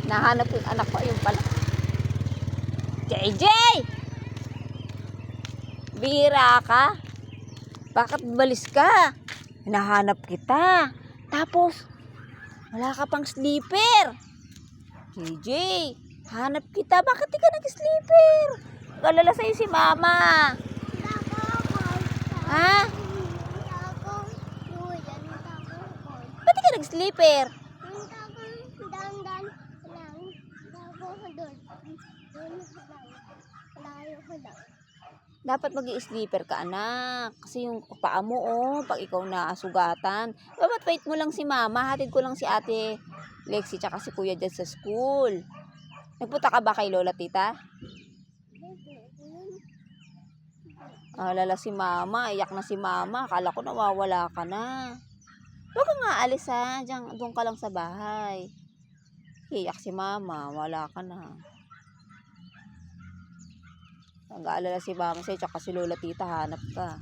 Nahanap ko yung anak ko. Ayun pala. JJ! Bihira ka? Bakit balis ka? Hinahanap kita. Tapos, wala ka pang sleeper. JJ, hanap kita. Bakit di ka nag-sleeper? Nag-alala sa'yo si mama. Ha? Ba't di ka nag-sleeper? Dapat mag-i-sleeper ka, anak. Kasi yung paa mo, pag ikaw na sugatan. Dapat wait mo lang si mama. Hatid ko lang si ate Lexi tsaka si kuya dyan sa school. Nagpunta ka ba kay lola tita? Alala si mama. Iyak na si mama. Akala ko nawawala ka na. Huwag ka nga alis ha. Diyan, doon ka lang sa bahay. Iyak si mama. Wala ka na. Nag-aalala si mama sa'yo tsaka si lola tita. Hanap ka.